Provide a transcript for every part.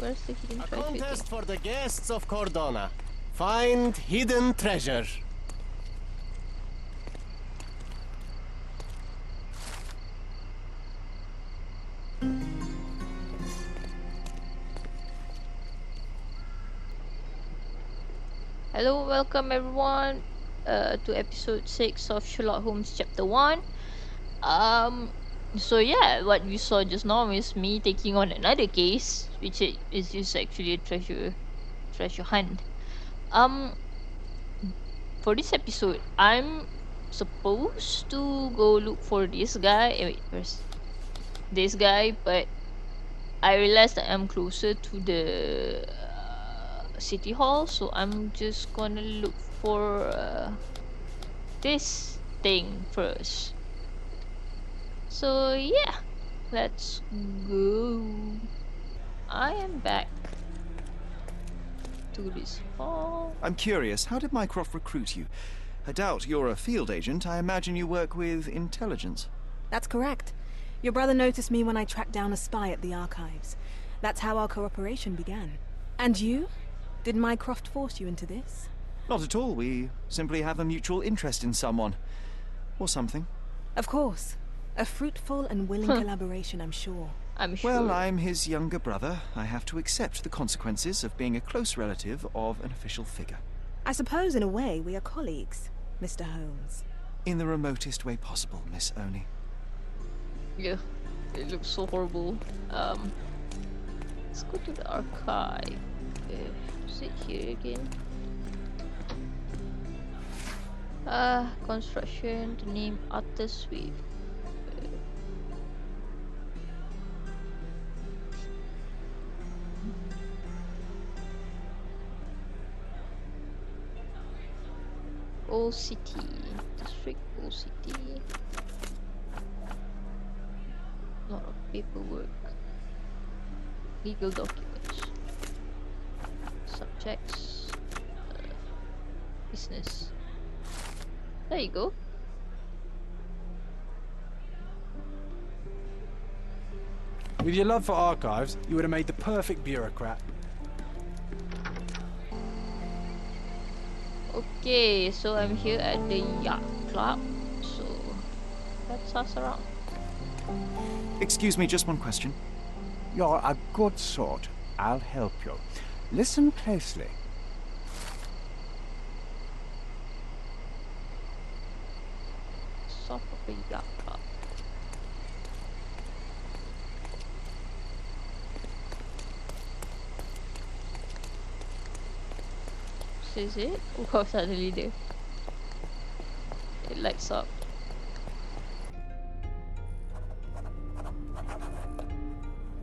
Where's the hidden A treasure contest thing? for the guests of Cordona. Find hidden treasure. Hello, welcome everyone to episode 6 of Sherlock Holmes chapter 1. So yeah, what we saw just now is me taking on another case, which is just actually a treasure hunt. Um, for this episode, I'm supposed to go look for this guy. Wait, where's this guy? But I realized that I'm closer to the city hall, so I'm just gonna look for this thing first. So yeah, let's go. I am back to this hall. I'm curious, how did Mycroft recruit you? I doubt you're a field agent. I imagine you work with intelligence. That's correct. Your brother noticed me when I tracked down a spy at the archives. That's how our cooperation began. And you? Did Mycroft force you into this? Not at all. We simply have a mutual interest in someone. Or something. Of course. A fruitful and willing collaboration, I'm sure. I'm sure. Well, I'm his younger brother. I have to accept the consequences of being a close relative of an official figure. I suppose in a way we are colleagues, Mr. Holmes. In the remotest way possible, Miss Oni. Yeah, it looks so horrible. Let's go to the archive. Is it here again? Construction. The name Arthur Swift. Old City. District Old City. Lot of paperwork. Legal documents. Subjects. Business. There you go. With your love for archives, you would have made the perfect bureaucrat. Okay, so I'm here at the yacht club. So let's ask around. Excuse me, just one question. You're a good sort. I'll help you. Listen closely. South of the yacht club. This is it? Oh, suddenly there. It lights up.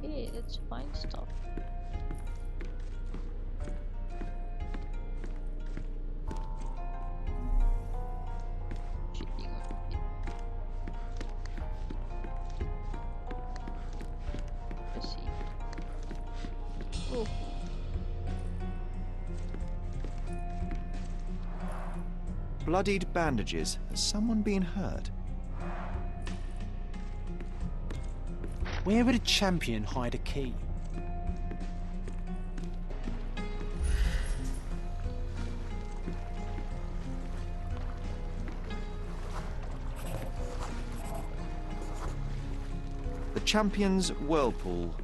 Okay, let's find stuff. Shipping on it. Let's see. Oh. Bloodied bandages. Has someone been hurt? Where would a champion hide a key? The champion's whirlpool.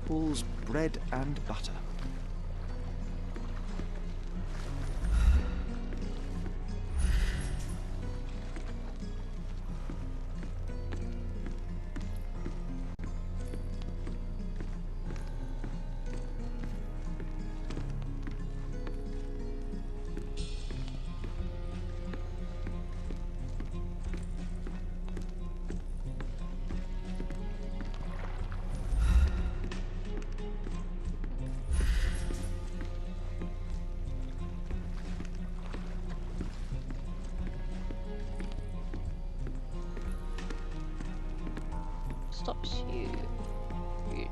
Pulls bread and butter. Stops here. Weird.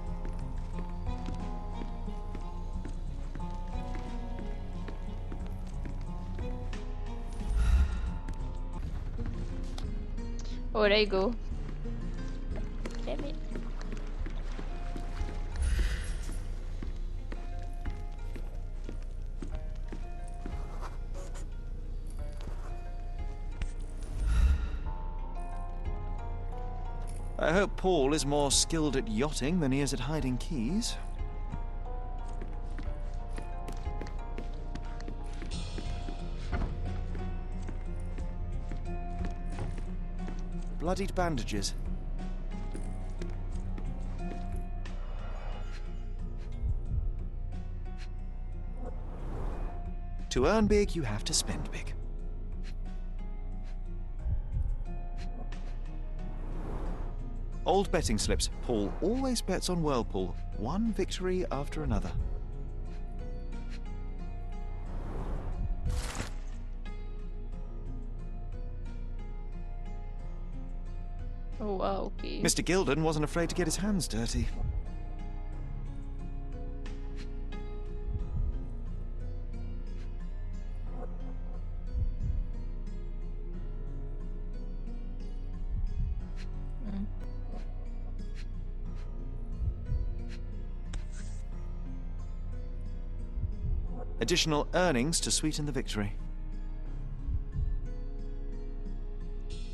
Oh, there you go. Damn it. I hope Paul is more skilled at yachting than he is at hiding keys. Bloodied bandages. To earn big, you have to spend big. Old betting slips. Paul always bets on Whirlpool. One victory after another. Oh wow, okay. Mr. Gilden wasn't afraid to get his hands dirty. Mm. Additional earnings to sweeten the victory.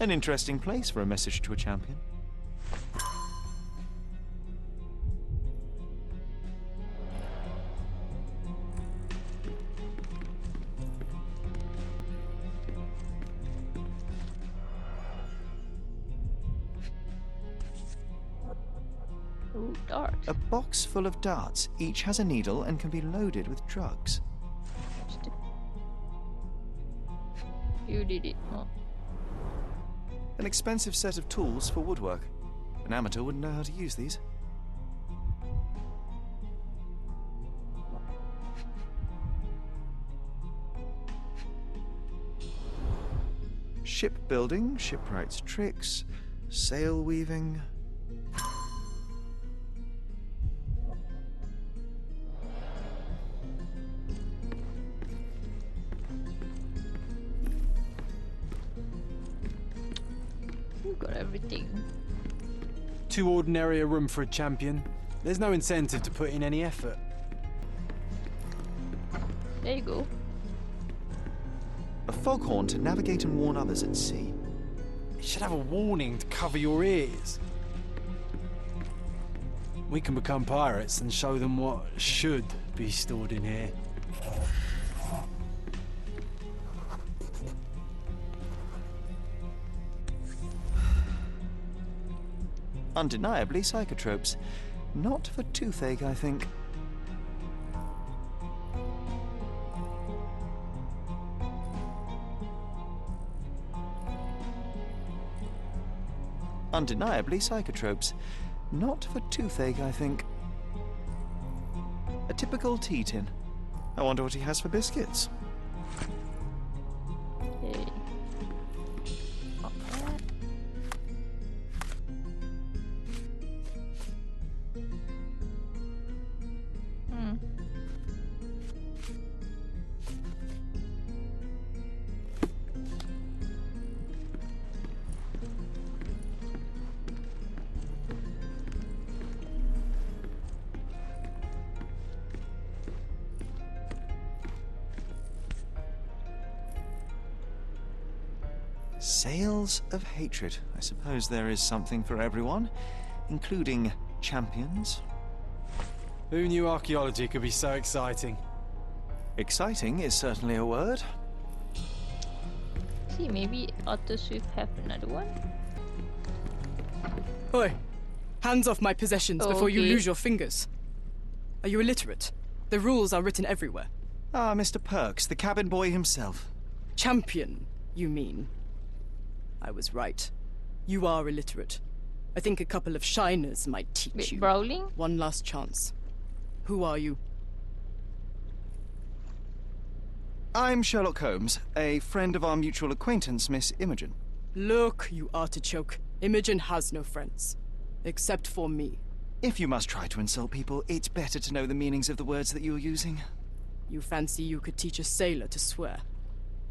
An interesting place for a message to a champion. Ooh, dart. A box full of darts. Each has a needle and can be loaded with drugs. You did it. Oh. An expensive set of tools for woodwork. An amateur wouldn't know how to use these. Shipbuilding, shipwright's tricks, sail weaving. You got everything. Too ordinary a room for a champion. There's no incentive to put in any effort. There you go. A foghorn to navigate and warn others at sea. It should have a warning to cover your ears. We can become pirates and show them what should be stored in here. Undeniably psychotropes. Not for toothache, I think. Undeniably psychotropes. Not for toothache, I think. A typical tea tin. I wonder what he has for biscuits. Okay. Not bad. Hmm. Sails of hatred. I suppose there is something for everyone, including champions. Who knew archaeology could be so exciting? Exciting is certainly a word. See, maybe Arthur Swift have another one. Oi! Hands off my possessions before you Okay. lose your fingers. Are you illiterate? The rules are written everywhere. Ah, Mr. Perks, the cabin boy himself. Champion, you mean? I was right. You are illiterate. I think a couple of shiners might teach Wait, you. Brawling? One last chance. Who are you? I'm Sherlock Holmes, a friend of our mutual acquaintance, Miss Imogen. Look, you artichoke. Imogen has no friends. Except for me. If you must try to insult people, it's better to know the meanings of the words that you're using. You fancy you could teach a sailor to swear?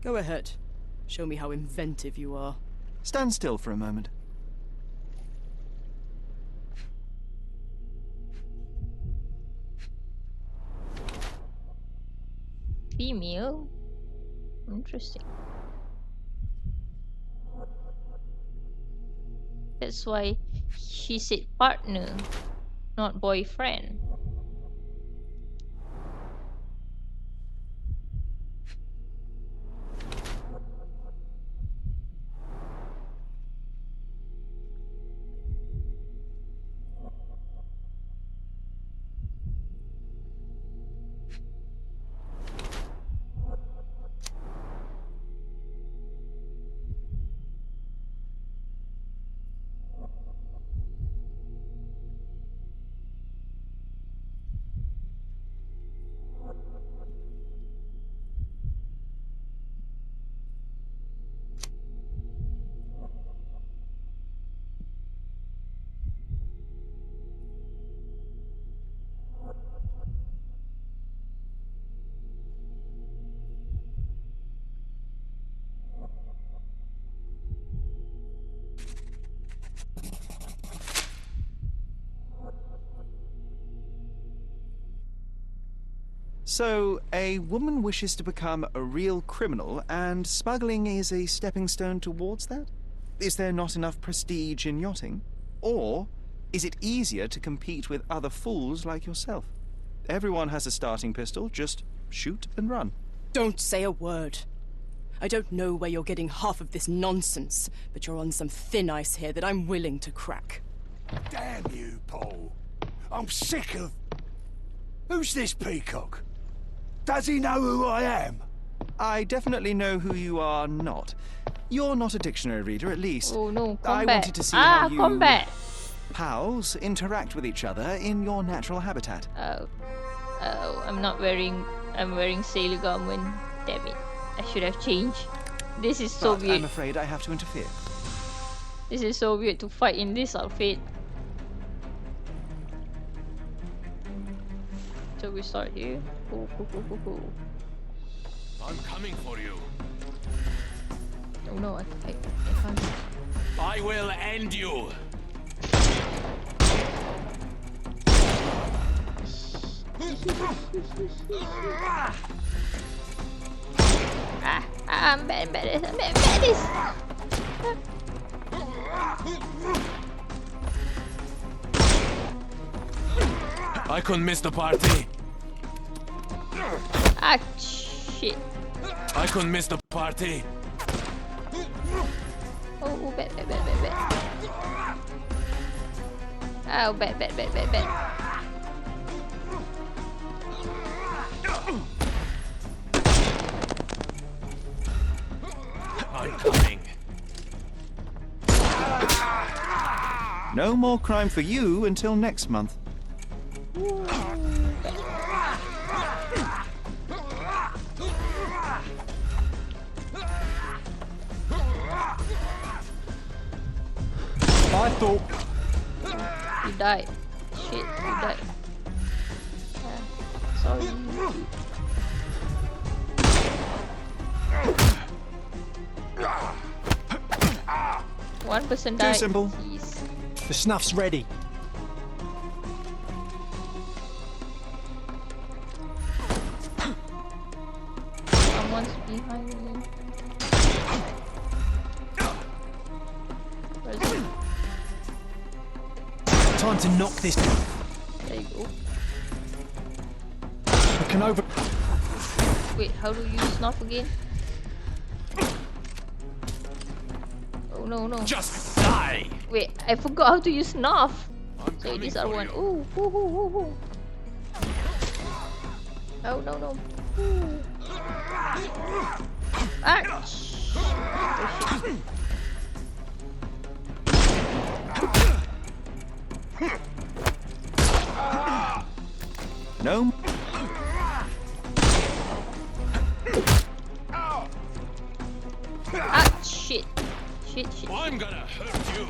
Go ahead. Show me how inventive you are. Stand still for a moment. Female? Interesting. That's why She said partner, not boyfriend. So, a woman wishes to become a real criminal, and smuggling is a stepping stone towards that? Is there not enough prestige in yachting? Or is it easier to compete with other fools like yourself? Everyone has a starting pistol, just shoot and run. Don't say a word. I don't know where you're getting half of this nonsense, but you're on some thin ice here that I'm willing to crack. Damn you, Paul. I'm sick of... Who's this peacock? Does he know who I am? I definitely know who you are not. You're not a dictionary reader, at least. Oh no, I combat. wanted to see how you... combat. pals interact with each other in your natural habitat. Oh, I'm wearing sailor garment. Damn it. I should have changed. This is so But weird. I'm afraid I have to interfere. This is so weird to fight in this outfit. So we start here. Cool. I'm coming for you. Oh no, I can't. I will end you. I'm bad at this. I couldn't miss the party. Ah, shit. I couldn't miss the party. Oh, bad. Oh, bad. I'm coming. No more crime for you until next month. I thought... You died. Shit, you died. Sorry. 1% died. Too simple. Jeez. The snuff's ready. Someone's behind me. Where is it? Time to knock this. There you go. I can over... Wait, how do you use snuff again? Oh no. Just die. Wait, I forgot how to use snuff. I'm So coming these are for one. you. Ooh. Oh no. Ooh. Ah! Oh, shit. No. Ah, shit. I'm gonna hurt you.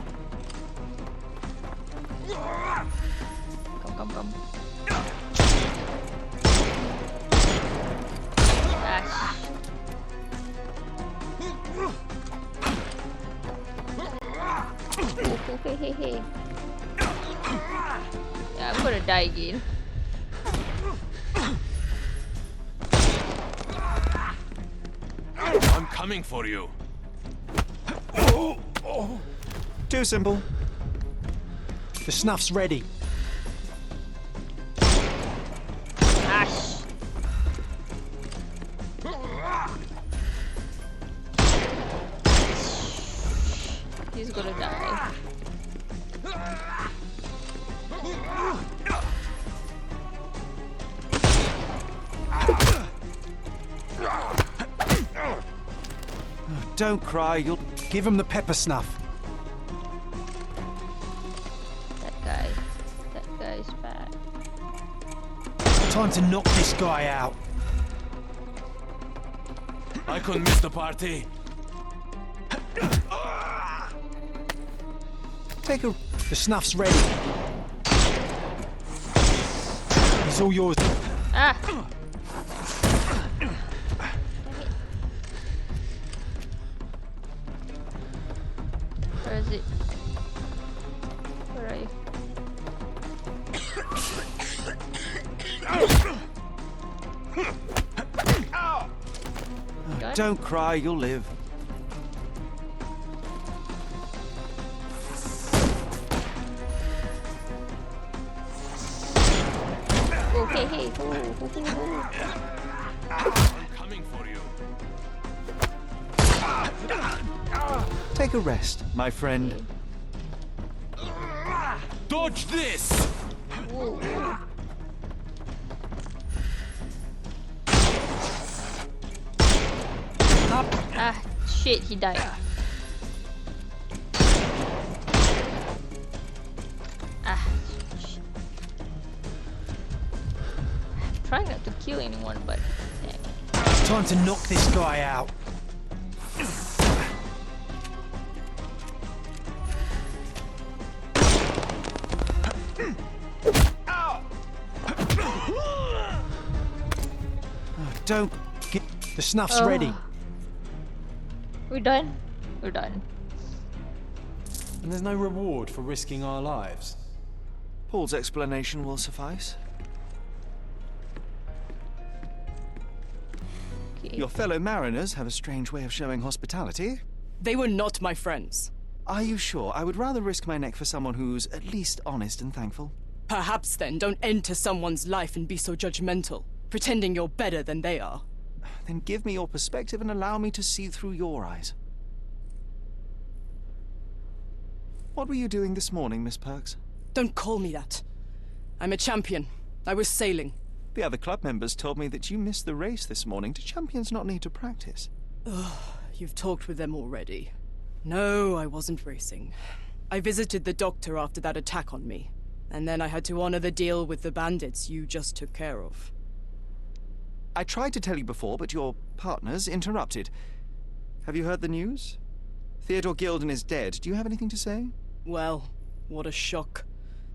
Come. Ah, hey. Yeah, I'm gonna die again. I'm coming for you. Too simple. The snuff's ready. Ash. He's gonna die. Don't cry, you'll... Give him the pepper snuff. That guy's bad. Time to knock this guy out. I couldn't miss the party. Take a... The snuff's ready. It's all yours. Ah! Where is it? Where are you? Got it? Don't cry, you'll live. Okay, hey. I'm coming for you. Take a rest, my friend. Dodge this! Whoa. Ah, shit, he died. Ah, shit. Trying not to kill anyone, but dang. Time to knock this guy out. Don't... Get... The snuff's Oh. ready. We're done. We're done. And there's no reward for risking our lives. Paul's explanation will suffice. Okay. Your fellow mariners have a strange way of showing hospitality. They were not my friends. Are you sure? I would rather risk my neck for someone who's at least honest and thankful. Perhaps then don't enter someone's life and be so judgmental, pretending you're better than they are. Then give me your perspective and allow me to see through your eyes. What were you doing this morning, Miss Perks? Don't call me that. I'm a champion. I was sailing. The other club members told me that you missed the race this morning. Do champions not need to practice? You've talked with them already. No, I wasn't racing. I visited the doctor after that attack on me. And then I had to honor the deal with the bandits you just took care of. I tried to tell you before, but your partners interrupted. Have you heard the news? Theodore Gilden is dead. Do you have anything to say? Well, what a shock.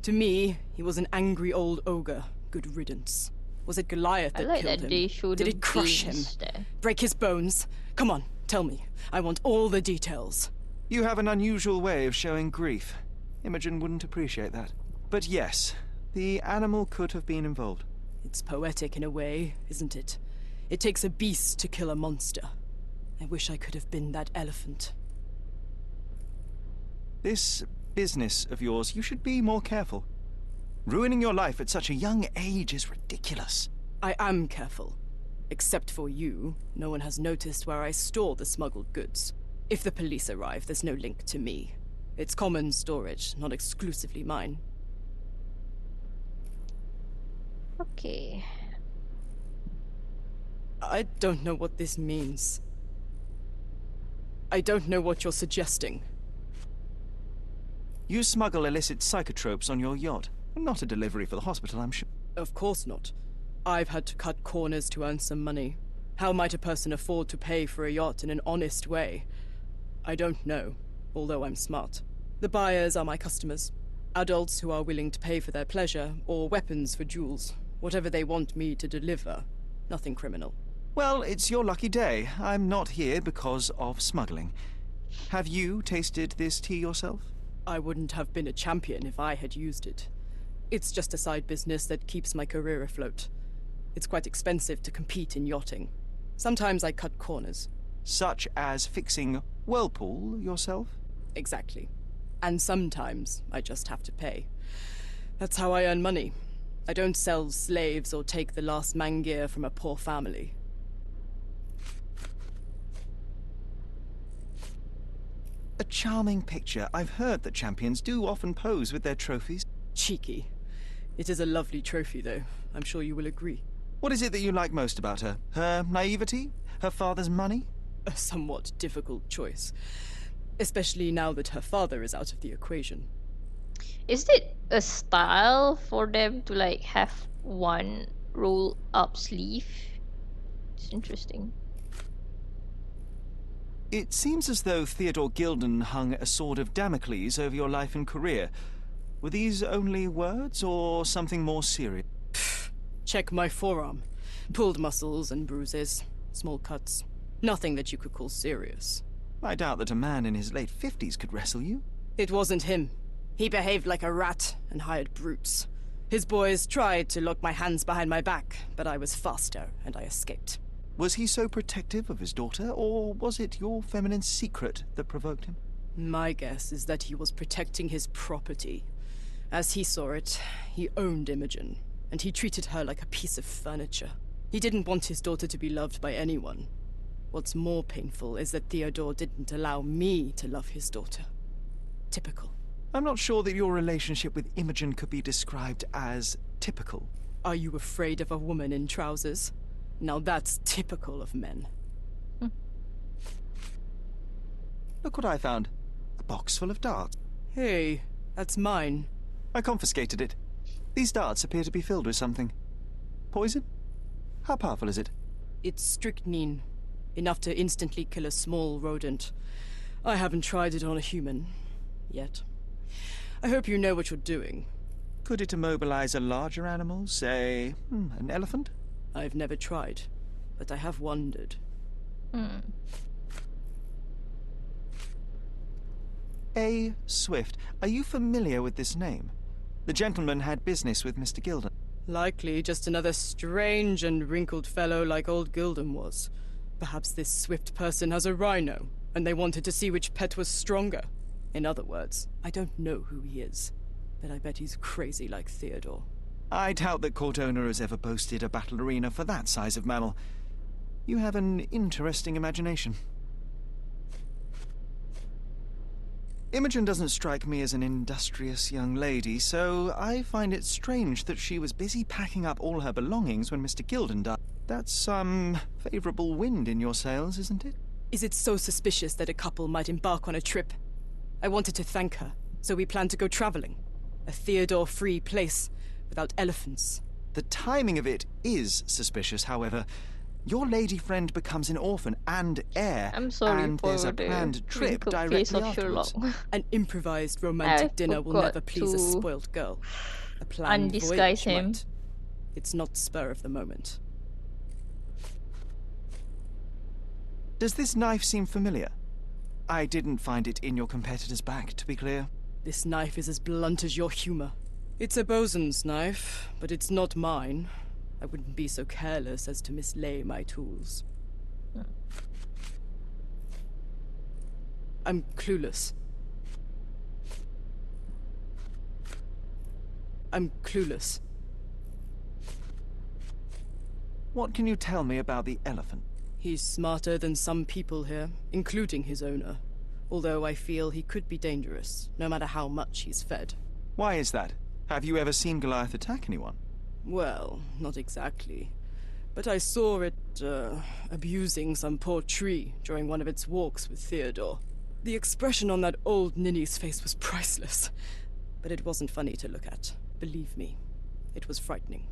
To me, he was an angry old ogre. Good riddance. Was it Goliath I that like killed that him? they showed Did the it crush him? veins there. Break his bones? Come on, tell me. I want all the details. You have an unusual way of showing grief. Imogen wouldn't appreciate that. But yes, the animal could have been involved. It's poetic in a way, isn't it? It takes a beast to kill a monster. I wish I could have been that elephant. This business of yours, you should be more careful. Ruining your life at such a young age is ridiculous. I am careful. Except for you, no one has noticed where I store the smuggled goods. If the police arrive, there's no link to me. It's common storage, not exclusively mine. Okay. I don't know what this means. I don't know what you're suggesting. You smuggle illicit psychotropes on your yacht. Not a delivery for the hospital, I'm sure. Of course not. I've had to cut corners to earn some money. How might a person afford to pay for a yacht in an honest way? I don't know, although I'm smart. The buyers are my customers. Adults who are willing to pay for their pleasure, or weapons for jewels. Whatever they want me to deliver. Nothing criminal. Well, it's your lucky day. I'm not here because of smuggling. Have you tasted this tea yourself? I wouldn't have been a champion if I had used it. It's just a side business that keeps my career afloat. It's quite expensive to compete in yachting. Sometimes I cut corners. Such as fixing Whirlpool yourself? Exactly. And sometimes I just have to pay. That's how I earn money. I don't sell slaves or take the last mangir from a poor family. A charming picture. I've heard that champions do often pose with their trophies. Cheeky. It is a lovely trophy, though. I'm sure you will agree. What is it that you like most about her? Her naivety? Her father's money? A somewhat difficult choice. Especially now that her father is out of the equation. Is it a style for them to like have one roll up sleeve? It's interesting. It seems as though Theodore Gilden hung a sword of Damocles over your life and career. Were these only words or something more serious? Check my forearm. Pulled muscles and bruises. Small cuts. Nothing that you could call serious. I doubt that a man in his late 50s could wrestle you. It wasn't him. He behaved like a rat and hired brutes. His boys tried to lock my hands behind my back, but I was faster and I escaped. Was he so protective of his daughter, or was it your feminine secret that provoked him? My guess is that he was protecting his property. As he saw it, he owned Imogen, and he treated her like a piece of furniture. He didn't want his daughter to be loved by anyone. What's more painful is that Theodore didn't allow me to love his daughter. Typical. I'm not sure that your relationship with Imogen could be described as typical. Are you afraid of a woman in trousers? Now that's typical of men. Look what I found. A box full of darts. Hey, that's mine. I confiscated it. These darts appear to be filled with something. Poison? How powerful is it? It's strychnine. Enough to instantly kill a small rodent. I haven't tried it on a human. Yet. I hope you know what you're doing. Could it immobilize a larger animal, say, an elephant? I've never tried, but I have wondered. A. Swift. Are you familiar with this name? The gentleman had business with Mr. Gilden. Likely just another strange and wrinkled fellow like old Gilden was. Perhaps this Swift person has a rhino, and they wanted to see which pet was stronger. In other words, I don't know who he is, but I bet he's crazy like Theodore. I doubt that court owner has ever boasted a battle arena for that size of mammal. You have an interesting imagination. Imogen doesn't strike me as an industrious young lady, so I find it strange that she was busy packing up all her belongings when Mr. Gilden died. That's some favorable wind in your sails, isn't it? Is it so suspicious that a couple might embark on a trip? I wanted to thank her, so we planned to go traveling. A Theodore-free place, without elephants. The timing of it is suspicious, however. Your lady friend becomes an orphan and heir, I'm sorry and for there's a the planned trip wrinkled directly face of afterwards. Sherlock. An improvised romantic dinner will never forgot please a to spoilt girl. A planned undisguise voyage him. might. It's not spur of the moment. Does this knife seem familiar? I didn't find it in your competitor's back, to be clear. This knife is as blunt as your humor. It's a bosun's knife, but it's not mine. I wouldn't be so careless as to mislay my tools. I'm clueless. I'm clueless. What can you tell me about the elephant? He's smarter than some people here, including his owner. Although I feel he could be dangerous, no matter how much he's fed. Why is that? Have you ever seen Goliath attack anyone? Well, not exactly. But I saw it, abusing some poor tree during one of its walks with Theodore. The expression on that old ninny's face was priceless. But it wasn't funny to look at. Believe me, it was frightening.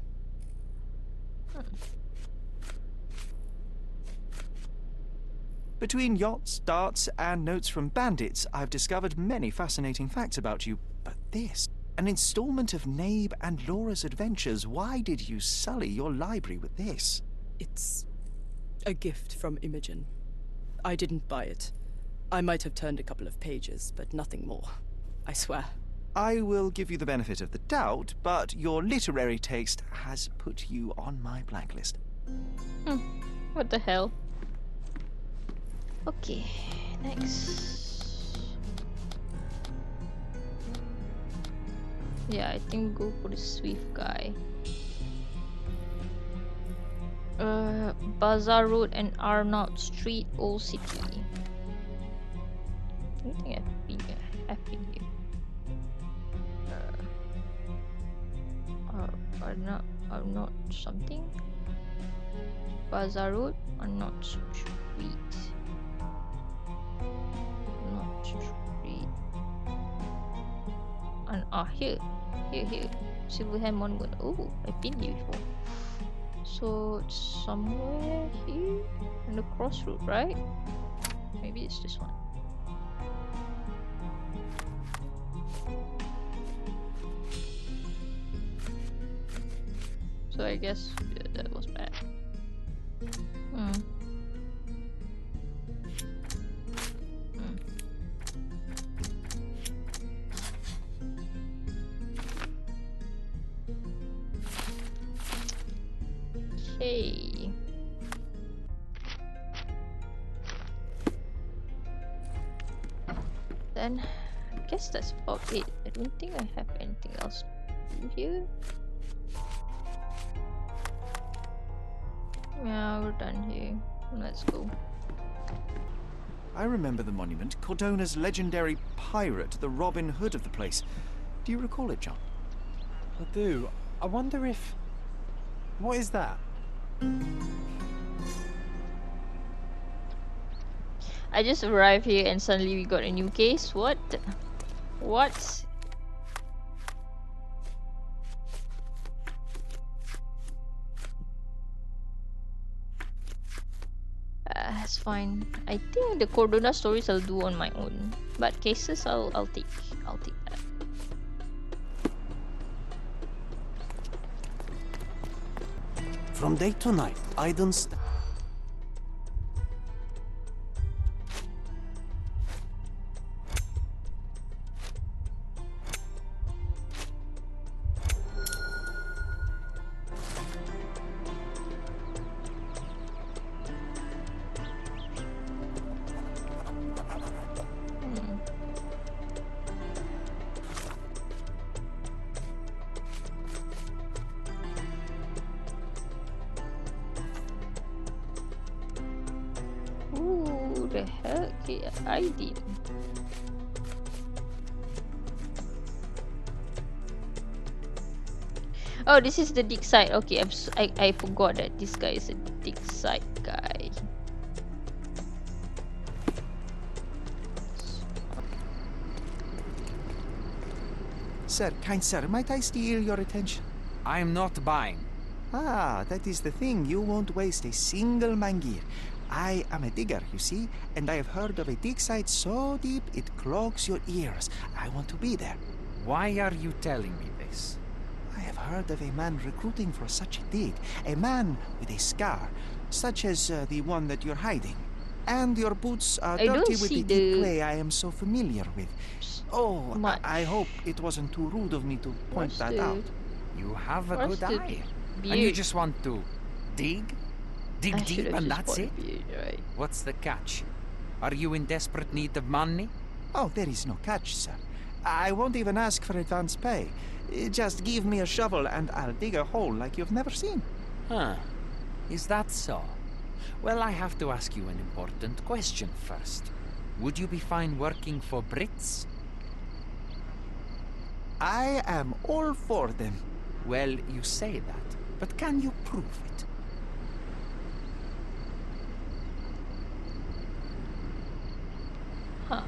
Between yachts, darts, and notes from bandits, I've discovered many fascinating facts about you. But this, an installment of Nabe and Laura's adventures. Why did you sully your library with this? It's a gift from Imogen. I didn't buy it. I might have turned a couple of pages, but nothing more. I swear. I will give you the benefit of the doubt, but your literary taste has put you on my blacklist. What the hell? Okay, next. Yeah, I think go for the Swift guy. Bazaar Road and Arnold Street, Old City. I don't think I've been here. Arnold something. Bazaar Road, Arnold Street. Arnold Street. And here. Silverhand Monument. Oh, I've been here before. So it's somewhere here on the crossroad, right? Maybe it's this one. So I guess that was bad. Okay. Then I guess that's about it. I don't think I have anything else to do here. Yeah, we're done here. Let's go. I remember the monument, Cordona's legendary pirate, the Robin Hood of the place. Do you recall it, John? I do. I wonder if... What is that? I just arrived here and suddenly we got a new case. What? What? That's fine. I think the Cordona stories I'll do on my own, but cases I'll take that. From day to night, I don't Ooh, the heck I did. Oh, this is the dig site. Okay, I forgot that this guy is a dig site guy. Sir, kind sir, might I steal your attention? I'm not buying. Ah, that is the thing. You won't waste a single mangir. I am a digger, you see, and I have heard of a dig site so deep it clogs your ears. I want to be there. Why are you telling me this? I have heard of a man recruiting for such a dig. A man with a scar, such as the one that you're hiding. And your boots are I don't dirty with see the deep the- clay I am so familiar with. Oh, Much. I hope it wasn't too rude of me to point What's that the- out. You have a What's good the eye. And you beard? just want to dig? Dig I deep should've and just that's bought a it? beard, right? What's the catch? Are you in desperate need of money? Oh, there is no catch, sir. I won't even ask for advance pay. Just give me a shovel and I'll dig a hole like you've never seen. Huh. Is that so? Well, I have to ask you an important question first. Would you be fine working for Brits? I am all for them. Well, you say that, but can you prove it? Huh.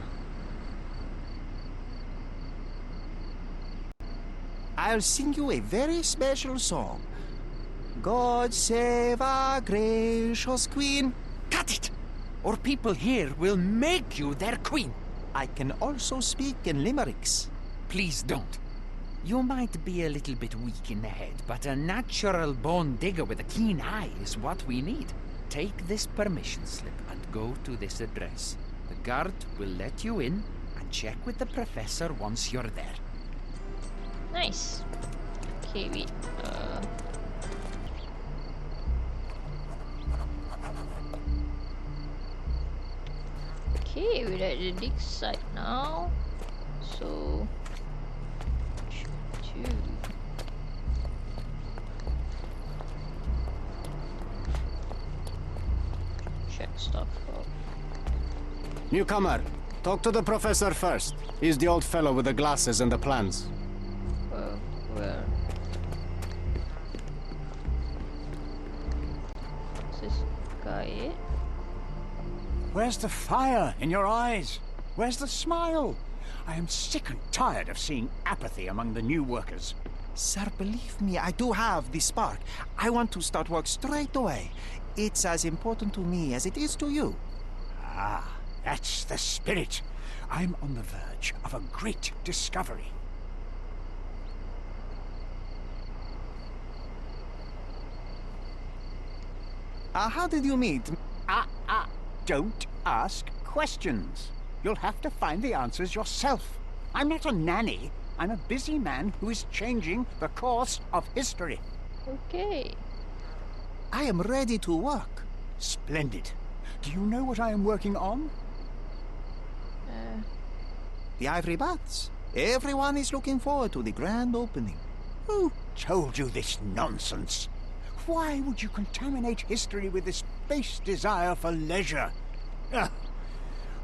I'll sing you a very special song. God save our gracious queen. Cut it! Or people here will make you their queen. I can also speak in limericks. Please don't. You might be a little bit weak in the head, but a natural born digger with a keen eye is what we need. Take this permission slip and go to this address. The guard will let you in and check with the professor once you're there. Nice. Okay, wait. Okay, we're at the dig site now. So, to Stuff up. Newcomer, talk to the professor first. He's the old fellow with the glasses and the plans. Where? Is this guy it? Where's the fire in your eyes? Where's the smile? I am sick and tired of seeing apathy among the new workers. Sir, believe me, I do have the spark. I want to start work straight away. It's as important to me as it is to you. Ah, that's the spirit. I'm on the verge of a great discovery. How did you meet? Don't ask questions. You'll have to find the answers yourself. I'm not a nanny. I'm a busy man who is changing the course of history. Okay. I am ready to work. Splendid. Do you know what I am working on? The ivory baths. Everyone is looking forward to the grand opening. Who told you this nonsense? Why would you contaminate history with this base desire for leisure?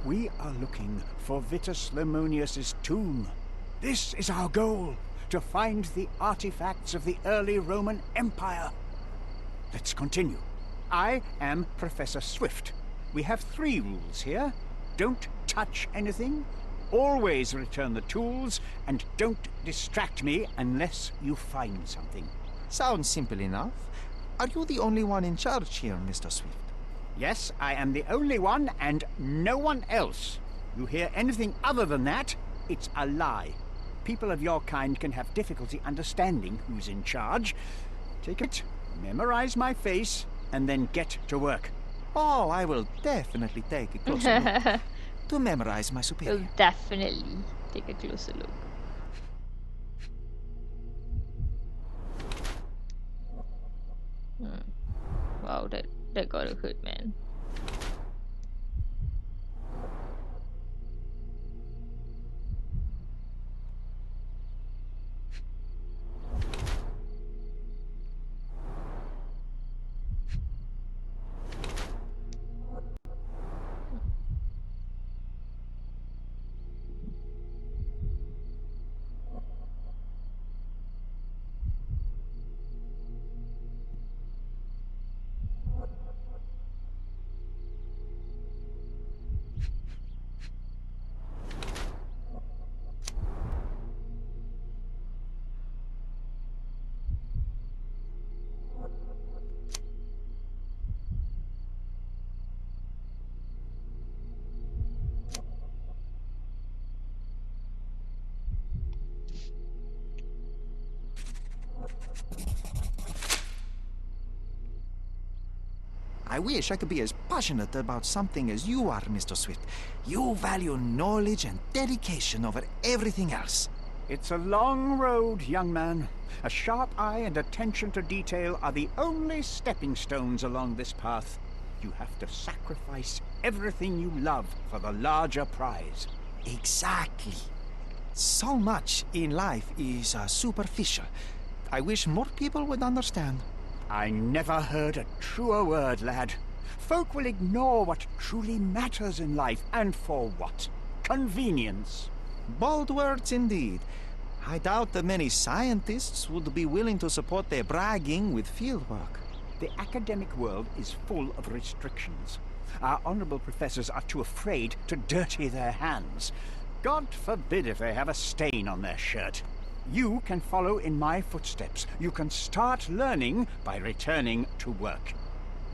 We are looking for Vitus Lemonius's tomb. This is our goal, to find the artifacts of the early Roman Empire. Let's continue. I am Professor Swift. We have 3 rules here. Don't touch anything, always return the tools, and don't distract me unless you find something. Sounds simple enough. Are you the only one in charge here, Mr. Swift? Yes, I am the only one and no one else. You hear anything other than that, it's a lie. People of your kind can have difficulty understanding who's in charge. Take it, memorize my face, and then get to work. Oh, I will definitely take a closer look to memorize my superior. We'll definitely take a closer look. Wow, that gotta hurt, man. I wish I could be as passionate about something as you are, Mr. Swift. You value knowledge and dedication over everything else. It's a long road, young man. A sharp eye and attention to detail are the only stepping stones along this path. You have to sacrifice everything you love for the larger prize. Exactly. So much in life is superficial. I wish more people would understand. I never heard a truer word, lad. Folk will ignore what truly matters in life, and for what? Convenience. Bold words indeed. I doubt that many scientists would be willing to support their bragging with fieldwork. The academic world is full of restrictions. Our honorable professors are too afraid to dirty their hands. God forbid if they have a stain on their shirt. You can follow in my footsteps. You can start learning by returning to work.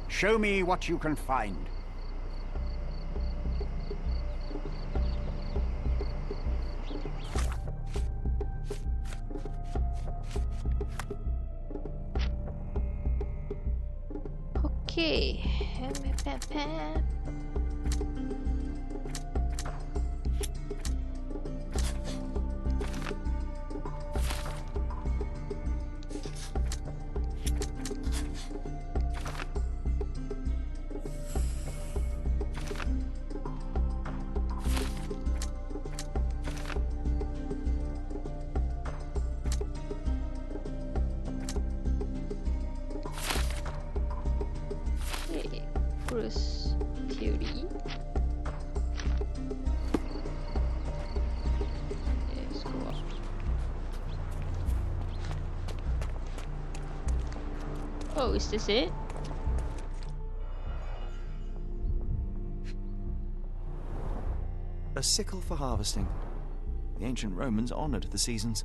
Show me what you can find. Okay. Oh, is this it? A sickle for harvesting. The ancient Romans honored the seasons.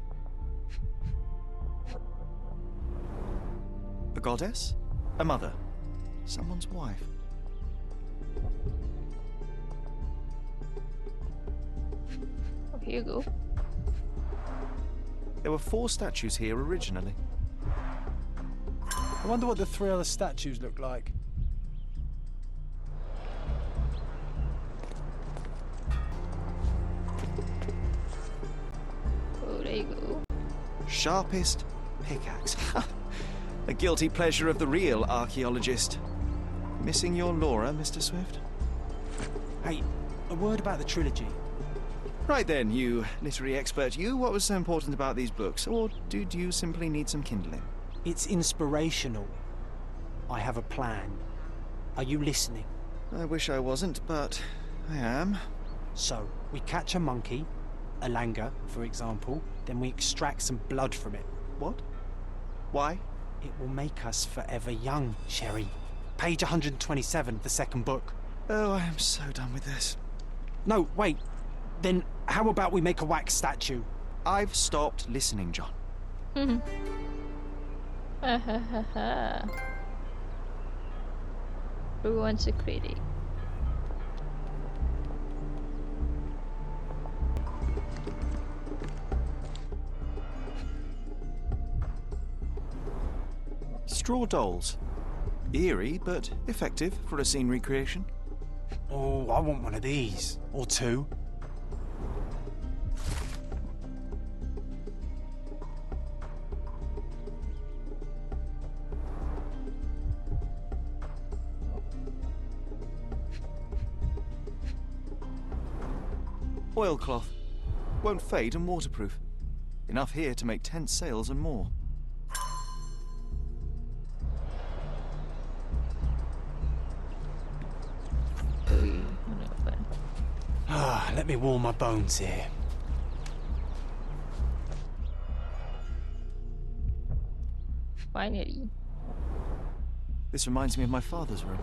A goddess? A mother? Someone's wife? Oh, here you go. There were 4 statues here originally. I wonder what the 3 other statues look like. Oh, there you go. Sharpest pickaxe. A guilty pleasure of the real archaeologist. Missing your Laura, Mr. Swift? Hey, a word about the trilogy. Right then, you literary expert. What was so important about these books? Or did you simply need some kindling? It's inspirational. I have a plan. Are you listening? I wish I wasn't, but I am. So, we catch a monkey, a langur, for example, then we extract some blood from it. What? Why? It will make us forever young, Sherry. Page 127, the second book. Oh, I am so done with this. No, wait. Then how about we make a wax statue? I've stopped listening, John. Who wants a critic? Straw dolls. Eerie, but effective for a scene recreation. Oh, I want one of these. Or 2. Oilcloth. Won't fade and waterproof. Enough here to make tent sails and more. Ah, let me warm my bones here. Finally. This reminds me of my father's room.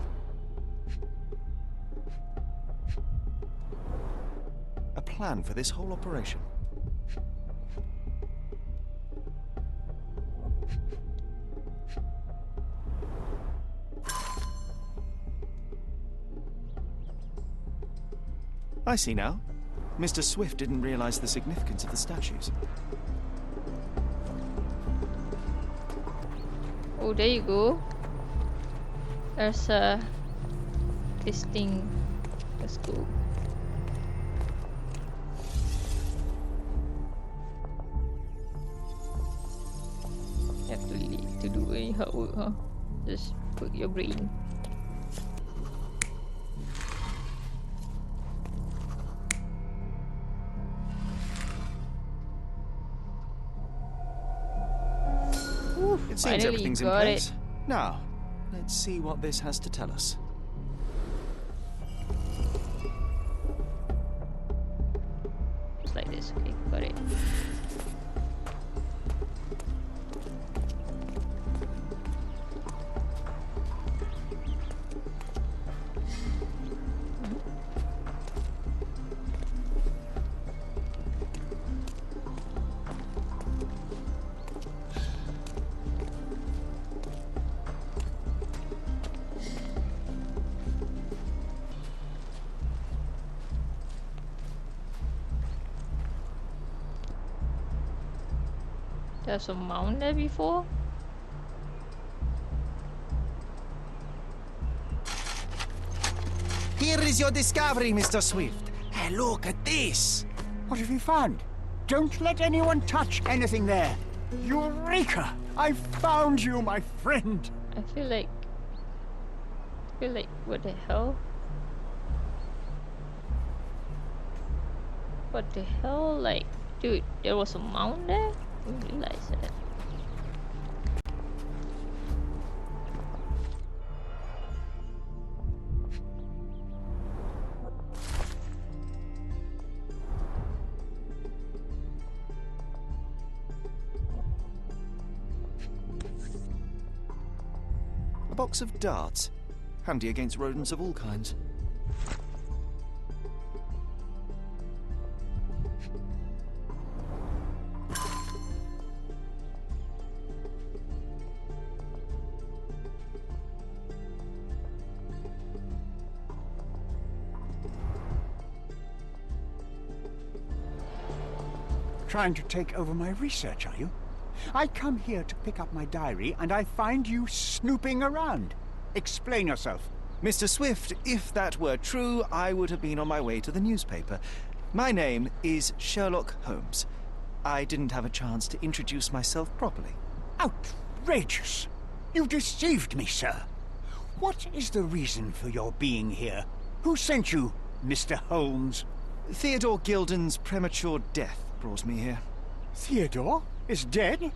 A plan for this whole operation. I see now. Mr. Swift didn't realize the significance of the statues. Oh, there you go. There's this thing. Let's go. You have to do any hard work, huh? Just put your brain. It seems Finally everything's in got place. it. Now, let's see what this has to tell us. Just like this. Okay, got it. There's a mound there before? Here is your discovery, Mr. Swift. Hey, look at this. What have you found? Don't let anyone touch anything there. Eureka! I found you, my friend. I feel like what the hell? What the hell? Like, dude, there was a mound there? I didn't realize that. box of darts. Handy against rodents of all kinds. Trying to take over my research, are you? I come here to pick up my diary, and I find you snooping around. Explain yourself. Mr. Swift, if that were true, I would have been on my way to the newspaper. My name is Sherlock Holmes. I didn't have a chance to introduce myself properly. Outrageous! You deceived me, sir. What is the reason for your being here? Who sent you, Mr. Holmes? Theodore Gilden's premature death brought me here. Theodore is dead?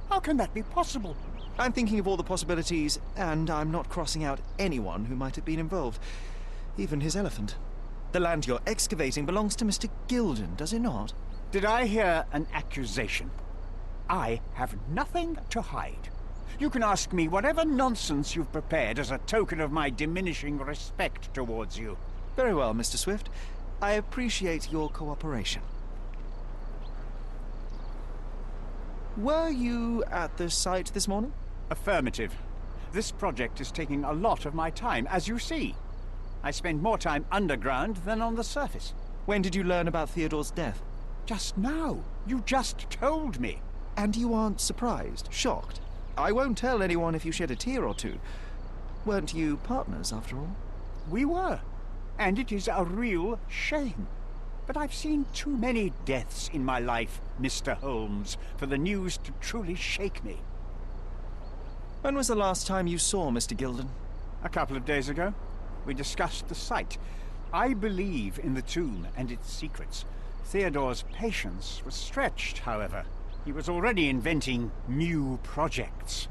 How can that be possible? I'm thinking of all the possibilities, and I'm not crossing out anyone who might have been involved. Even his elephant. The land you're excavating belongs to Mr. Gilden, does it not? Did I hear an accusation? I have nothing to hide. You can ask me whatever nonsense you've prepared as a token of my diminishing respect towards you. Very well, Mr. Swift. I appreciate your cooperation. Were you at the site this morning? Affirmative. This project is taking a lot of my time, as you see. I spend more time underground than on the surface. When did you learn about Theodore's death? Just now. You just told me. And you aren't surprised, shocked? I won't tell anyone if you shed a tear or two. Weren't you partners, after all? We were. And it is a real shame. But I've seen too many deaths in my life, Mr. Holmes, for the news to truly shake me. When was the last time you saw Mr. Gilden? A couple of days ago. We discussed the site. I believe in the tomb and its secrets. Theodore's patience was stretched, however. He was already inventing new projects.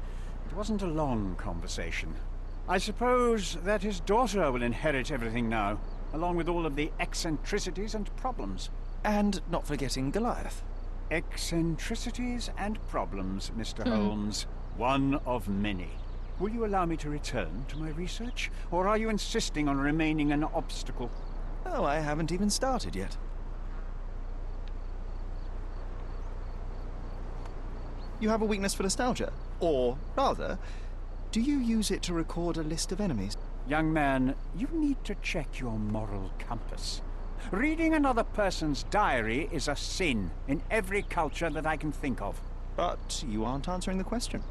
It wasn't a long conversation. I suppose that his daughter will inherit everything now, along with all of the eccentricities and problems. And not forgetting Goliath. Eccentricities and problems, Mr. Holmes. One of many. Will you allow me to return to my research, or are you insisting on remaining an obstacle? Oh, I haven't even started yet. You have a weakness for nostalgia? Or, rather, do you use it to record a list of enemies? Young man, you need to check your moral compass. Reading another person's diary is a sin in every culture that I can think of. But you aren't answering the question.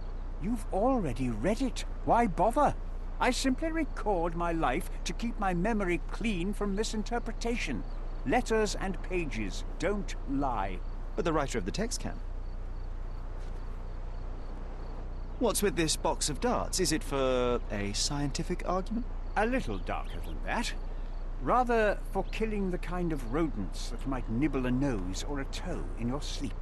You've already read it. Why bother? I simply record my life to keep my memory clean from misinterpretation. Letters and pages don't lie. But the writer of the text can. What's with this box of darts? Is it for a scientific argument? A little darker than that. Rather for killing the kind of rodents that might nibble a nose or a toe in your sleep.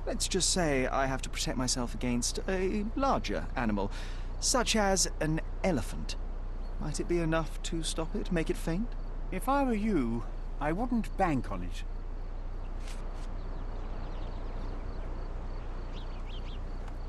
Let's just say I have to protect myself against a larger animal, such as an elephant. Might it be enough to stop it, make it faint? If I were you, I wouldn't bank on it.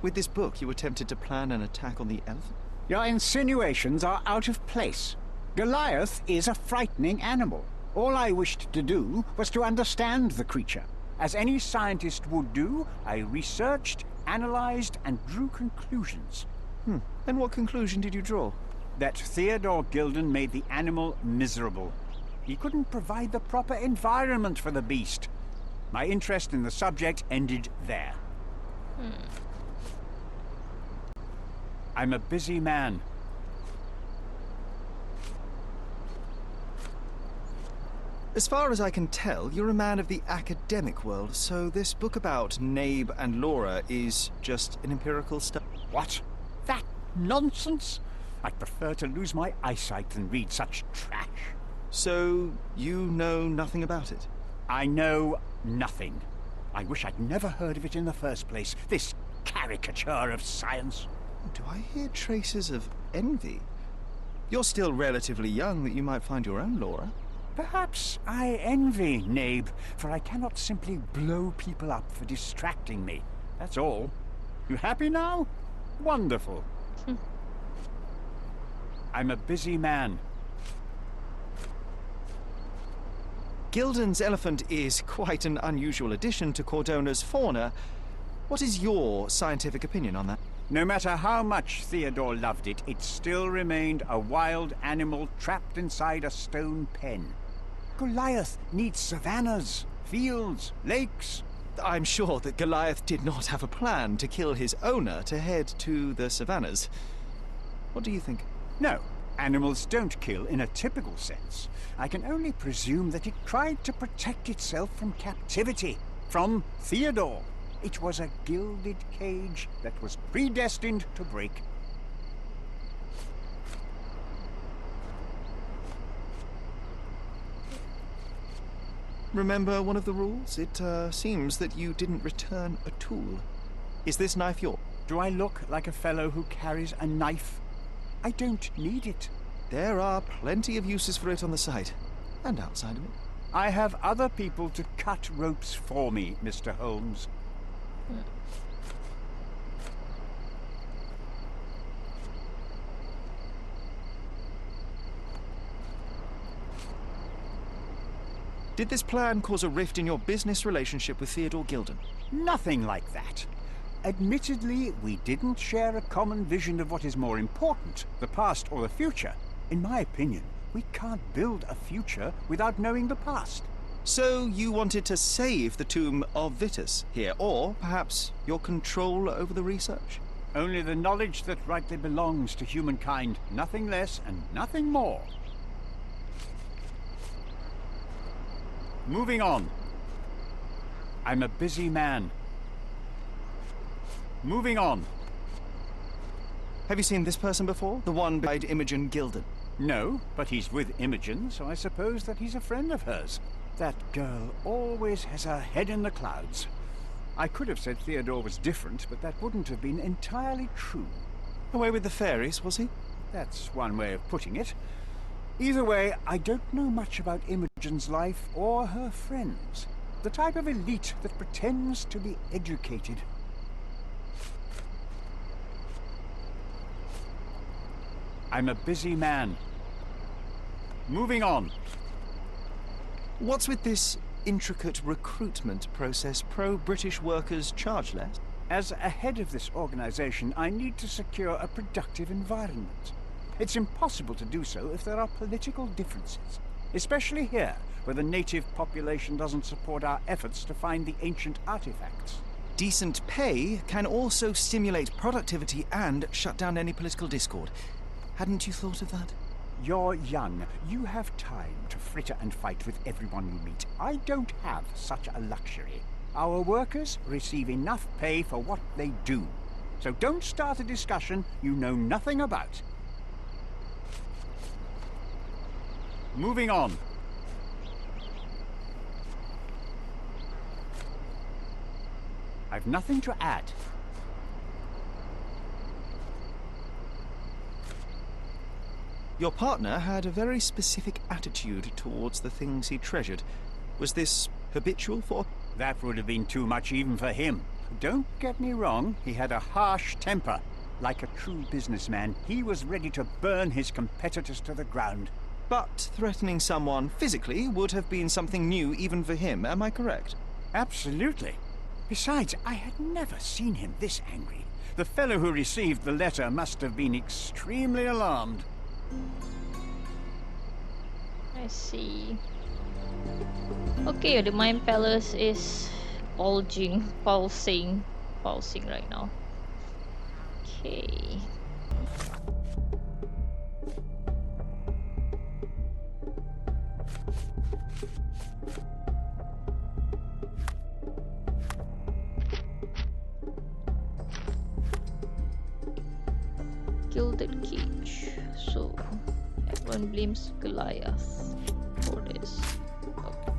With this book, you attempted to plan an attack on the elephant? Your insinuations are out of place. Goliath is a frightening animal. All I wished to do was to understand the creature. As any scientist would do, I researched, analyzed, and drew conclusions. And what conclusion did you draw? That Theodore Gilden made the animal miserable. He couldn't provide the proper environment for the beast. My interest in the subject ended there. I'm a busy man. As far as I can tell, you're a man of the academic world, so this book about Nabe and Laura is just an empirical study. What? That nonsense? I'd prefer to lose my eyesight than read such trash. So, you know nothing about it? I know nothing. I wish I'd never heard of it in the first place, this caricature of science. Do I hear traces of envy? You're still relatively young that you might find your own Laura. Perhaps I envy Nabe, for I cannot simply blow people up for distracting me. That's all. You happy now? Wonderful. I'm a busy man. Gilden's elephant is quite an unusual addition to Cordona's fauna. What is your scientific opinion on that? No matter how much Theodore loved it, it still remained a wild animal trapped inside a stone pen. Goliath needs savannas, fields, lakes. I'm sure that Goliath did not have a plan to kill his owner to head to the savannas. What do you think? No, animals don't kill in a typical sense. I can only presume that it tried to protect itself from captivity, from Theodore. It was a gilded cage that was predestined to break. Remember one of the rules? It seems that you didn't return a tool. Is this knife yours? Do I look like a fellow who carries a knife? I don't need it. There are plenty of uses for it on the site, and outside of it. I have other people to cut ropes for me, Mr. Holmes. Did this plan cause a rift in your business relationship with Theodore Gilden? Nothing like that. Admittedly, we didn't share a common vision of what is more important, the past or the future. In my opinion, we can't build a future without knowing the past. So you wanted to save the tomb of Vitus here, or perhaps your control over the research? Only the knowledge that rightly belongs to humankind, nothing less and nothing more. Moving on. I'm a busy man. Moving on. Have you seen this person before? The one beside Imogen Gilden? No, but he's with Imogen, so I suppose that he's a friend of hers. That girl always has her head in the clouds. I could have said Theodore was different, but that wouldn't have been entirely true. Away with the fairies, was he? That's one way of putting it. Either way, I don't know much about Imogen's life or her friends. The type of elite that pretends to be educated. I'm a busy man. Moving on. What's with this intricate recruitment process? Pro-British workers charge less? As a head of this organization, I need to secure a productive environment. It's impossible to do so if there are political differences, especially here, where the native population doesn't support our efforts to find the ancient artifacts. Decent pay can also stimulate productivity and shut down any political discord. Hadn't you thought of that? You're young. You have time to fritter and fight with everyone you meet. I don't have such a luxury. Our workers receive enough pay for what they do. So don't start a discussion you know nothing about. Moving on. I've nothing to add. Your partner had a very specific attitude towards the things he treasured. Was this habitual for... That would have been too much even for him. Don't get me wrong, he had a harsh temper. Like a true businessman, he was ready to burn his competitors to the ground. But threatening someone physically would have been something new even for him, am I correct? Absolutely. Besides, I had never seen him this angry. The fellow who received the letter must have been extremely alarmed. I see. Okay, the Mind Palace is pulsing right now. Okay. Gilded cage. So everyone blames Goliath for this. Okay.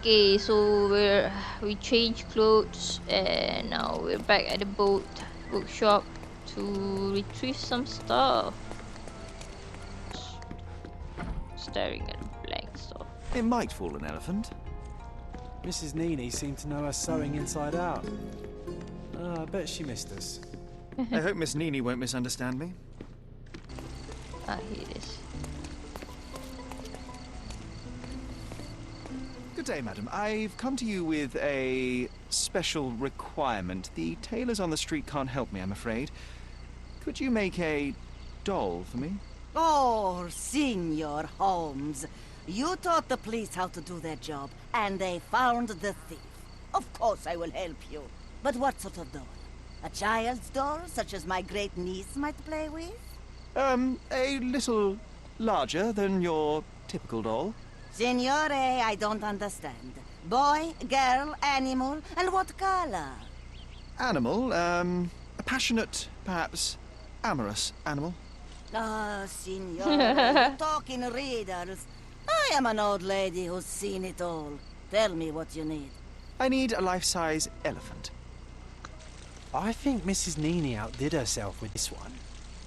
Okay, so we changed clothes and now we're back at the bookshop to retrieve some stuff. Staring at a blank stuff. It might fool an elephant. Mrs. Nini seemed to know her sewing inside out. I bet she missed us. I hope Miss Nini won't misunderstand me. Ah, here it is. Good day, madam. I've come to you with a special requirement. The tailors on the street can't help me, I'm afraid. Could you make a doll for me? Oh, Senor Holmes. You taught the police how to do their job, and they found the thief. Of course I will help you. But what sort of doll? A child's doll, such as my great niece might play with? A little larger than your typical doll. Signore, I don't understand. Boy, girl, animal, and what color? Animal, a passionate, perhaps amorous animal. Ah, Signore, you talk in riddles. I am an old lady who's seen it all. Tell me what you need. I need a life-size elephant. I think Mrs. Nini outdid herself with this one.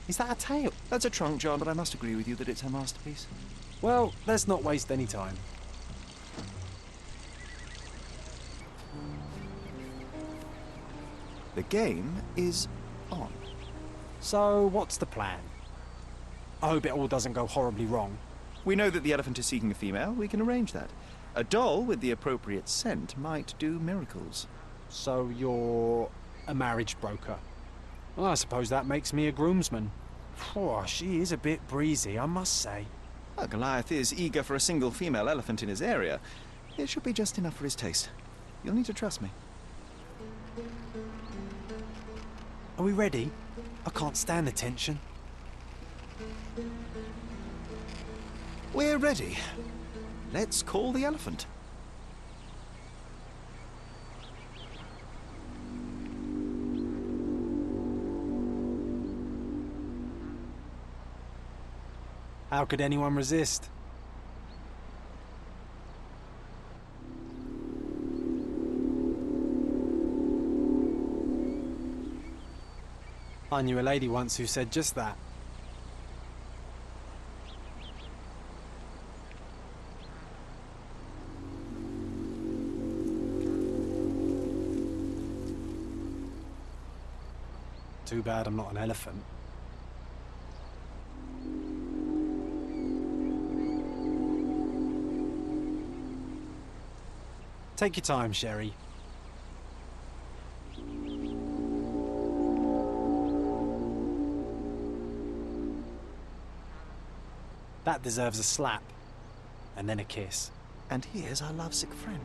Is that a tail? That's a trunk, John, but I must agree with you that it's her masterpiece. Well, let's not waste any time. The game is on. So, what's the plan? I hope it all doesn't go horribly wrong. We know that the elephant is seeking a female. We can arrange that. A doll with the appropriate scent might do miracles. So you're a marriage broker. Well, I suppose that makes me a groomsman. Oh, she is a bit breezy, I must say. Well, Goliath is eager for a single female elephant in his area. It should be just enough for his taste. You'll need to trust me. Are we ready? I can't stand the tension. We're ready. Let's call the elephant. How could anyone resist? I knew a lady once who said just that. Too bad I'm not an elephant. Take your time, Sherry. That deserves a slap. And then a kiss. And here's our lovesick friend.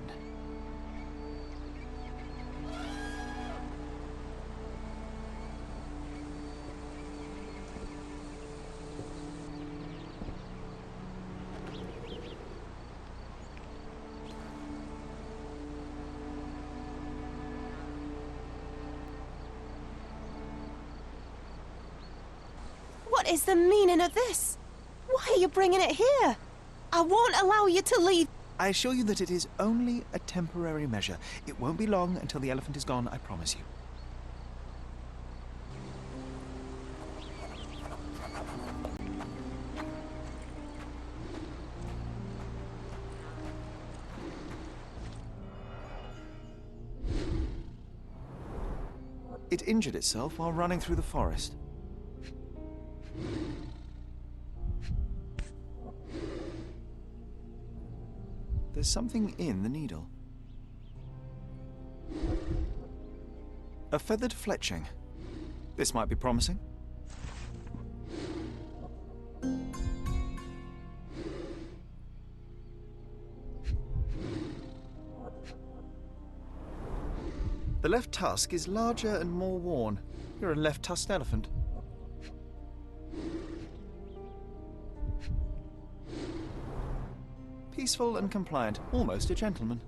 What is the meaning of this? Why are you bringing it here? I won't allow you to leave. I assure you that it is only a temporary measure. It won't be long until the elephant is gone, I promise you. It injured itself while running through the forest. There's something in the needle. A feathered fletching. This might be promising. The left tusk is larger and more worn. You're a left-tusked elephant. Peaceful and compliant, almost a gentleman.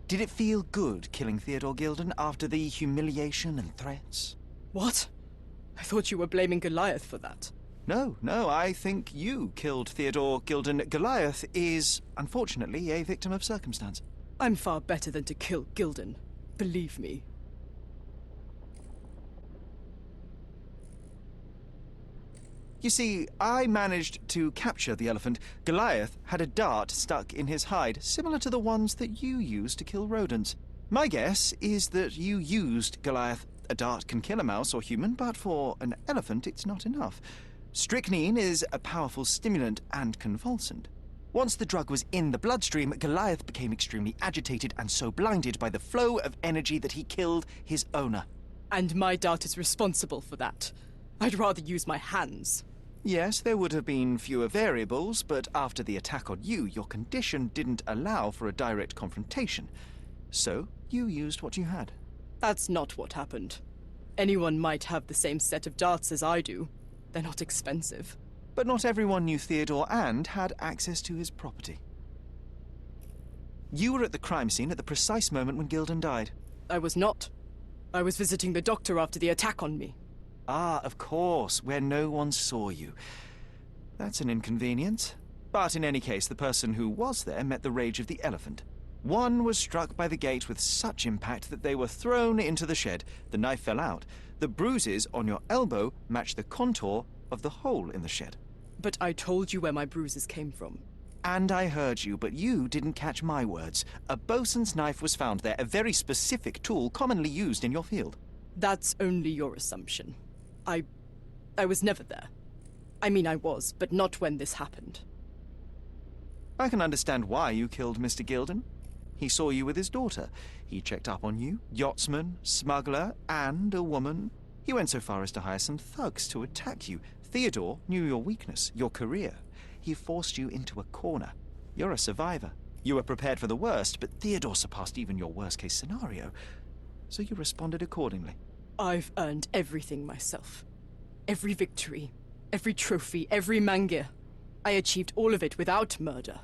Did it feel good killing Theodore Gilden after the humiliation and threats? What? I thought you were blaming Goliath for that. No, I think you killed Theodore Gilden. Goliath is, unfortunately, a victim of circumstance. I'm far better than to kill Gilden. Believe me. You see, I managed to capture the elephant. Goliath had a dart stuck in his hide, similar to the ones that you use to kill rodents. My guess is that you used Goliath. A dart can kill a mouse or human, but for an elephant it's not enough. Strychnine is a powerful stimulant and convulsant. Once the drug was in the bloodstream, Goliath became extremely agitated and so blinded by the flow of energy that he killed his owner. And my dart is responsible for that. I'd rather use my hands. Yes, there would have been fewer variables, but after the attack on you, your condition didn't allow for a direct confrontation. So, you used what you had. That's not what happened. Anyone might have the same set of darts as I do. They're not expensive. But not everyone knew Theodore and had access to his property. You were at the crime scene at the precise moment when Gilden died. I was not. I was visiting the doctor after the attack on me. Ah, of course, where no one saw you. That's an inconvenience. But in any case, the person who was there met the rage of the elephant. One was struck by the gate with such impact that they were thrown into the shed. The knife fell out. The bruises on your elbow match the contour of the hole in the shed. But I told you where my bruises came from. And I heard you, but you didn't catch my words. A bosun's knife was found there, a very specific tool commonly used in your field. That's only your assumption. I was never there. I mean, I was, but not when this happened. I can understand why you killed Mr. Gilden. He saw you with his daughter. He checked up on you, yachtsman, smuggler, and a woman. He went so far as to hire some thugs to attack you. Theodore knew your weakness, your career. He forced you into a corner. You're a survivor. You were prepared for the worst, but Theodore surpassed even your worst-case scenario. So you responded accordingly. I've earned everything myself. Every victory, every trophy, every mangir. I achieved all of it without murder.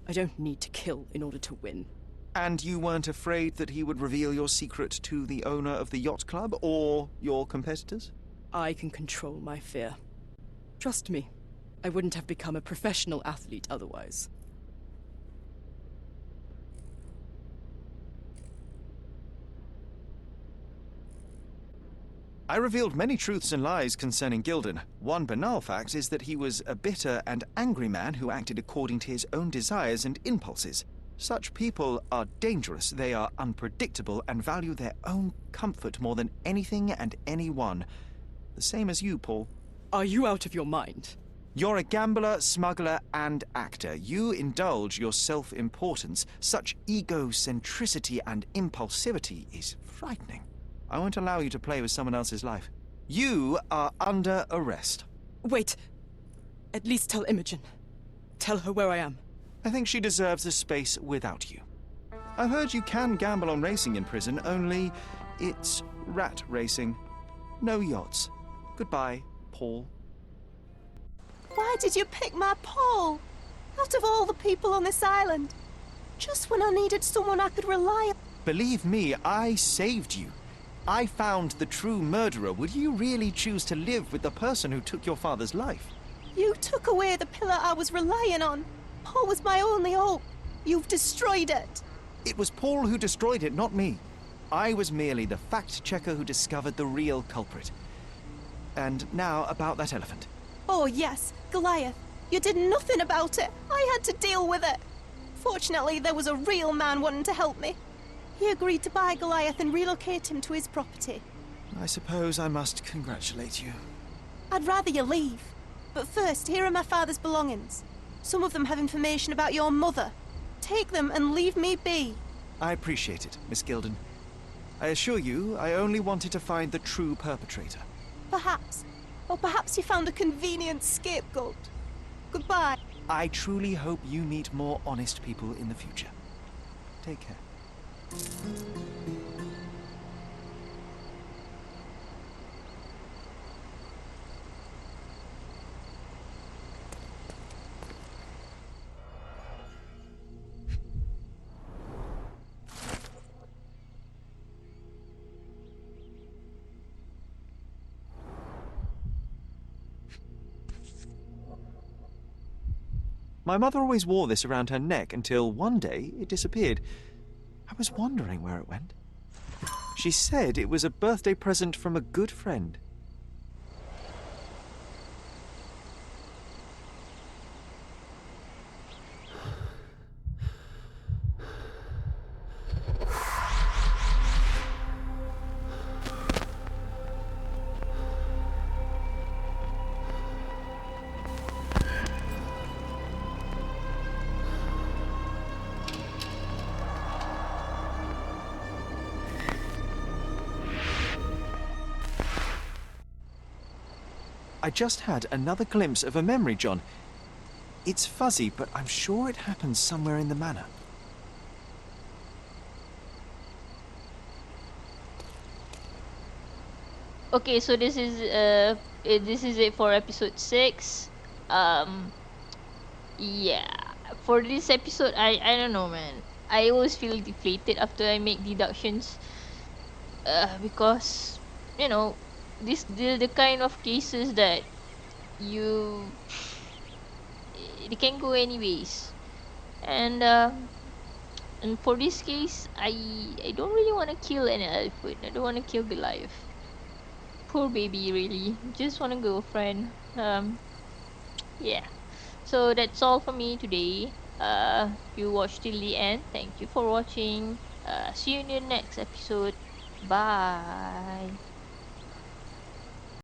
I don't need to kill in order to win. And you weren't afraid that he would reveal your secret to the owner of the yacht club or your competitors? I can control my fear. Trust me, I wouldn't have become a professional athlete otherwise. I revealed many truths and lies concerning Gilden. One banal fact is that he was a bitter and angry man who acted according to his own desires and impulses. Such people are dangerous, they are unpredictable, and value their own comfort more than anything and anyone. The same as you, Paul. Are you out of your mind? You're a gambler, smuggler, and actor. You indulge your self-importance. Such egocentricity and impulsivity is frightening. I won't allow you to play with someone else's life. You are under arrest. Wait. At least tell Imogen. Tell her where I am. I think she deserves a space without you. I've heard you can gamble on racing in prison, only it's rat racing. No yachts. Goodbye, Paul. Why did you pick my Paul? Out of all the people on this island. Just when I needed someone I could rely on. Believe me, I saved you. I found the true murderer. Would you really choose to live with the person who took your father's life? You took away the pillar I was relying on. Paul was my only hope. You've destroyed it. It was Paul who destroyed it, not me. I was merely the fact-checker who discovered the real culprit. And now about that elephant. Oh yes, Goliath. You did nothing about it. I had to deal with it. Fortunately, there was a real man wanting to help me. He agreed to buy Goliath and relocate him to his property. I suppose I must congratulate you. I'd rather you leave. But first, here are my father's belongings. Some of them have information about your mother. Take them and leave me be. I appreciate it, Miss Gilden. I assure you, I only wanted to find the true perpetrator. Perhaps. Or perhaps you found a convenient scapegoat. Goodbye. I truly hope you meet more honest people in the future. Take care. My mother always wore this around her neck until one day it disappeared. I was wondering where it went. She said it was a birthday present from a good friend. I just had another glimpse of a memory, John. It's fuzzy, but I'm sure it happened somewhere in the manor. Okay, so this is it for episode 6. Um yeah, for this episode, I don't know, man. I always feel deflated after I make deductions, because you know, the kind of cases that you it can go anyways. And for this case, I don't really want to kill an elephant. I don't want to kill Goliath. Poor baby, really. Just want a girlfriend. Yeah. So that's all for me today. If you watched till the end, thank you for watching. See you in the next episode. Bye.